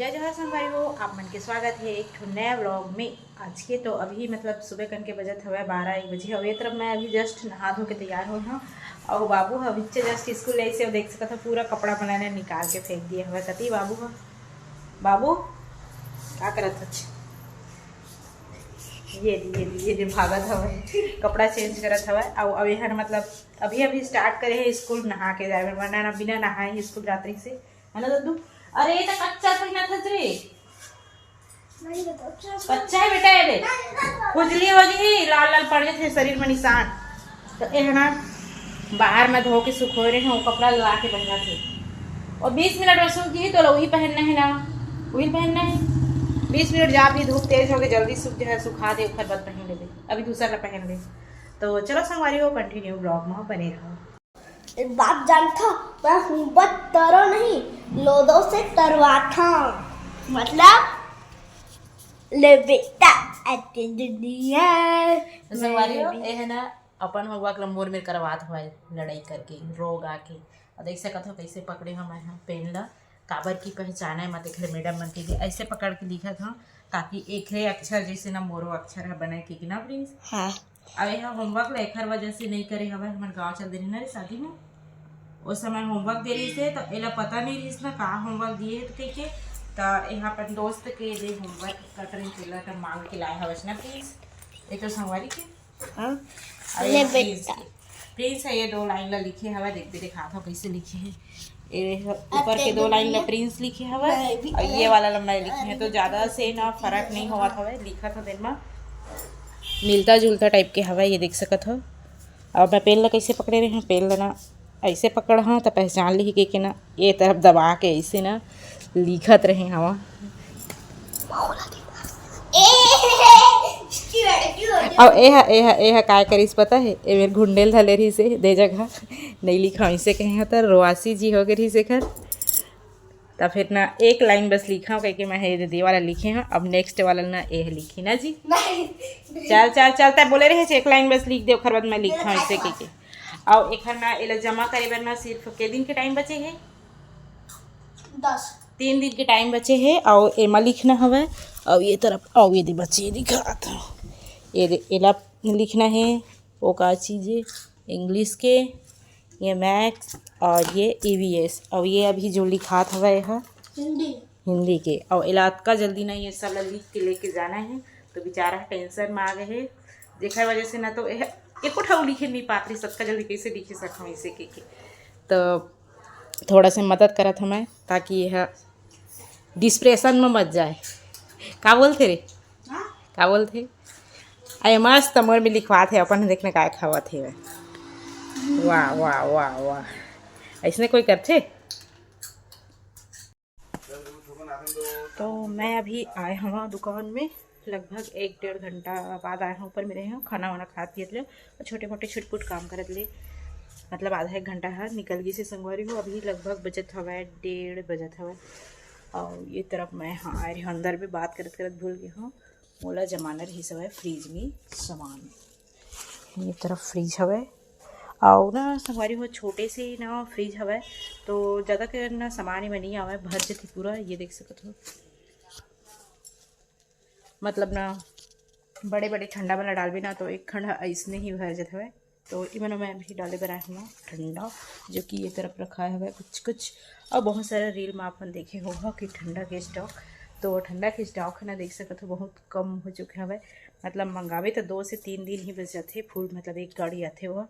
जय जोहार संगवारी हो आप मन के स्वागत है एक नया व्लॉग में। आज के तो अभी मतलब सुबह कन के बजत हवे 12-1 बजे हवे। तरफ मैं अभी जस्ट नहा धो के तैयार हो हूँ और बाबू अभी जस्ट स्कूल ऐसे देख सकते पूरा कपड़ा बनाने निकाल के फेंक दिए हवे। कति बाबू ह बाबू क्या करत है? ये भागत हवे कपड़ा चेंज करत हवे। और अभी हर मतलब अभी स्टार्ट करे है स्कूल नहा के जाए वरना ना बिना नहाए स्कूल रात्रि से है ना दद्दू। अरे ये तो कच्चा पहना था रे कच्चा है बेटा। ये खुजली हो गई लाल लाल पड़ गए थे शरीर में निशान। तो ये है ना बाहर में धो के सुखो रहे हैं वो कपड़ा ला के पहना थे और 20 मिनट में सूख गई तो वही पहनना है ना वही पहनना है। 20 मिनट जा भी धूप तेज हो गई जल्दी सूख जो है सुखा दे फिर बाद पहन ले अभी दूसरा ला पहन ले। तो चलो संगवारी हो कंटिन्यू ब्लॉग में बने रहो। एक बात जानता मैं हुब्बत तरो नहीं लोदो से तरवा था मतलब ले बेटा ऐसे दुनिया संगवारी हो ये है ना अपन हुआ लंबोर में करवात हुआ लड़ाई करके रोग आके और देख सकते हो कैसे पकड़े हम यहाँ पेन ला काबर की पहचाना है मत देख मैडम मन के ऐसे पकड़ के लिखा था ताकि एक अक्षर जैसे ना मोरो अक्षर है बने की ना प्रिंस। हाँ अब यहाँ होमवर्क लेखर वजह से नहीं करे हवे हमारे गाँव चल दे रही ना रे शादी में उस समय होमवर्क दे रही से तो एला पता नहीं रही ना कहाँ होमवर्क दिए तो कह के तो यहाँ पर दोस्त के दे होमवर्क कटरिंग केला तो मांग के लाए हवस ना प्लीज ये तो संगवारी के हाँ ले बेटा प्रिंस है ये 2 लाइन ला लिखे हवा देख दिखा था कैसे लिखे हैं ये ऊपर के 2 लाइन ला प्रिंस लिखे हवा और ये वाला लंबा लिखे हैं तो ज़्यादा से ना फर्क नहीं हुआ था लिखा था दिन में मिलता जुलता टाइप के हवा ये देख सकत हो। और मैं पेन ला कैसे पकड़े रहे हैं पेन ला ना ऐसे पकड़ हाँ तो पहचान ली कि ना ये तरफ दबा के ऐसे ना लिखत रहे हवा। अब यह काय करीस पता है ये मेरे घुंडेल धले रही से दे जगह नहीं लिखा ऐसे कहे हो तो रोआसी जी हो गई से खर तो फिर ना एक लाइन बस लिखा कह के मैं दे वाला लिखे हैं अब नेक्स्ट वाला ना ये लिखी ना जी चल बोले रहे एक लाइन बस लिख दे खर बाद मैं लिखा ऐसे कह के और एक ना एला जमा करे बर ना सिर्फ के दिन के टाइम बचे है 3 दिन के टाइम बचे है और एमा लिखना हवा और ये तरफ और ये बच्चे दिखा था ये एला लिखना है वो का चीज़ें इंग्लिश के ये मैथ्स और ये EVS और ये अभी जो लिखा था वह हिंदी के और इलाज का जल्दी ना ये सब लिख के लेके जाना है तो बेचारा टेंशन में आ गए है देखा वजह से ना तो एक उठाऊ लिखे नहीं पाती सबका जल्दी कैसे लिखे सकूँ इसे के तो थोड़ा सा मदद करा था मैं ताकि यह डिस्प्रेशन में मत जाए। का बोलते रे का बोलते अरे मस्त मोर में लिखवा थे अपन देखने का खावा थे वाह वाह वाह वाह ऐसने कोई करते। तो मैं अभी आए हूँ दुकान में लगभग 1-1.5 घंटा बाद आए हैं ऊपर मेरे यहाँ खाना वाना खा पियत ले और छोटे मोटे छुटपुट काम करत ले मतलब आधा 1 घंटा है निकल गई से संगवारी हो। अभी लगभग बजत हवा 1:30 बजत हवा और ये तरफ मैं हाँ आए रही अंदर भी बात करत करत भूल गई हूँ मोला जमाना रही सब है फ्रिज में सामान ये तरफ फ्रिज हवा और ना संगवारी हो छोटे से ना फ्रिज हवा तो ज़्यादा कर ना सामान में नहीं आवा भर जाती पूरा ये देख सकते हो मतलब ना बड़े बड़े ठंडा वाला डाल भी ना तो एक खंड ऐसने ही भर जाता है तो इमन मैं भी डाले बनाया हुआ ठंडा जो कि ये तरफ रखा है कुछ और बहुत सारा रील में अपन देखे होगा कि ठंडा के स्टॉक तो ठंडा के स्टॉक है ना देख सकते हो बहुत कम हो चुके हैं मतलब मंगावे तो 2 से 3 दिन ही बच जाते फुल मतलब एक गाड़ी आते हुआ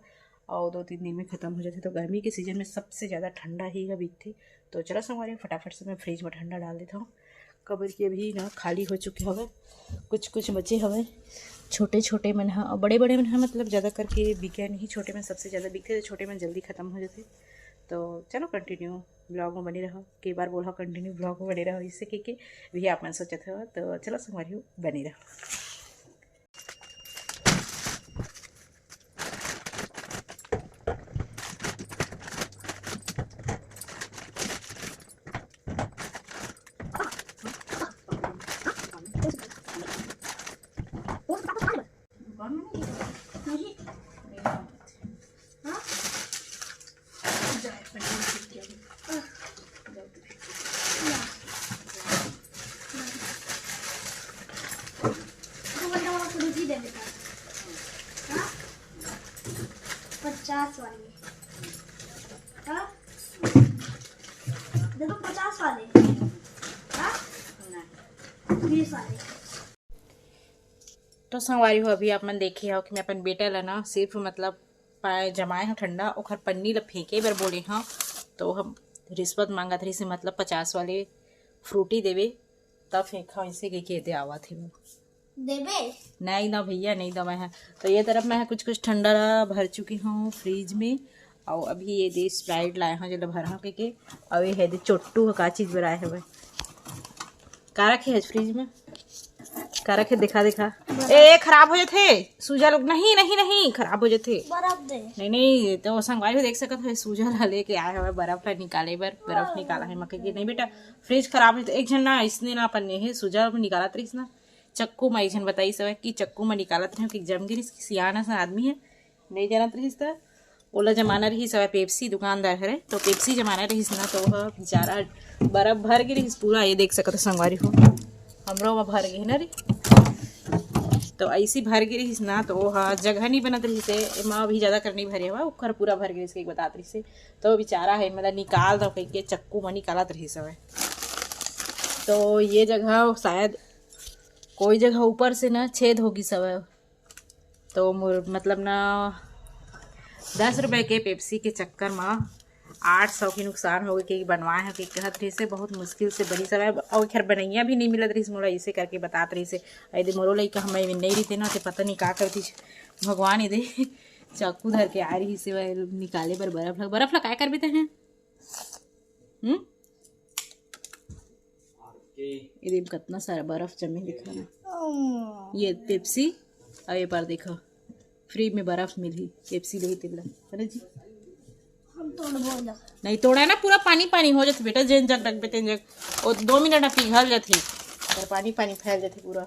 और 2-3 दिन में ख़त्म हो जाते तो गर्मी के सीज़न में सबसे ज़्यादा ठंडा ही बिकती। तो चलो संगवारी फटाफट से मैं फ्रिज में ठंडा डाल देता हूँ कबर की अभी ना खाली हो चुके हवे कुछ बचे हवे छोटे छोटे मन और बड़े बड़े मन मतलब ज़्यादा करके बिके नहीं छोटे में सबसे ज़्यादा बिकते तो छोटे में जल्दी ख़त्म हो जाते। तो चलो कंटिन्यू ब्लॉग में बने रहो कई बार बोला कंटिन्यू ब्लॉग में बने रहो इससे कि भी आप मन सोचा था तो चलो संगवारी बने रहो। भी सारे। तो संगवारी हो अभी आप मन देखे हो कि मैं अपन बेटा ला ना सिर्फ मतलब जमाए हैं ठंडा ओखर पन्नी ला फेंके बर बोले हाँ, तो हम रिश्वत मांगत रही से मतलब 50 वाले फ्रूटी देवे तब फेंका ऐसे के दे आवा थे वो देवे नहीं ना भैया नहीं दवा है। तो ये तरफ मैं कुछ कुछ ठंडा भर चुकी हूँ फ्रिज में, और अभी ये दे स्प्राइट लाए हैं जो भर के और ये है दे चोट्टू का चीज़ बनाए हुए का रखे है फ्रिज में का रखे दिखा ए खराब हो जाते सूजा लोग नहीं नहीं नहीं खराब हो जाते बर्फ दे नहीं नहीं। तो संगवारी भी देख सकते हो सूजा ला लेके आए हुए बर्फ ला निकाले बर्फ निकाला है मक्के की नहीं बेटा फ्रिज खराब है। तो एक जन ना इसने ना अपन ने सूजा निकाला तरीस ना चक्कू में एक जन बताई सब कि चक्कू में निकालत रहे कि जमगिरी सियाना सा आदमी है नहीं जानत रहीस तो ओला जमाना रही सब पेप्सी दुकानदार है तो पेप्सी जमाना रहीस ना तो वह बेचारा बर्फ भर गिरी पूरा। ये देख सकते संगवारी हो हमरो वहाँ भर गई ना रे, तो ऐसी भर गिरी ना तो वह जगह नहीं बनत रही से माँ भी ज़्यादा करनी भरे हुआ उखर पूरा भर गिरी इसके बतात रही से तो बेचारा है मतलब निकाल दो कहीं के चक्कू में निकालत रही सब। तो ये जगह शायद कोई जगह ऊपर से ना छेद होगी सब, तो मतलब ना 10 रुपए के पेप्सी के चक्कर में 800 की नुकसान हो गई कि बनवाए हैं कि कहत रही से बहुत मुश्किल से बनी सब और खैर बनैया भी नहीं मिलत रही मोला इसे करके बतात रही से यदि मोरो लइका हमें नहीं रहते ना तो पता नहीं का करती भगवान यदि चाकू धर के आ रही से निकाले पर बर्फ ला कर भी हैं ये कितना सारा बर्फ जमे दिखा ना ये पेप्सी और ये पर देखो फ्री में बर्फ मिली पेप्सी ले तिल्ला अरे जी हम तोड़ बोला नहीं तोड़ा ना पूरा पानी पानी हो जाते बेटा जेन जग रख बेटे जग और 2 मिनट में पिघल जाती और पानी पानी फैल जाती पूरा।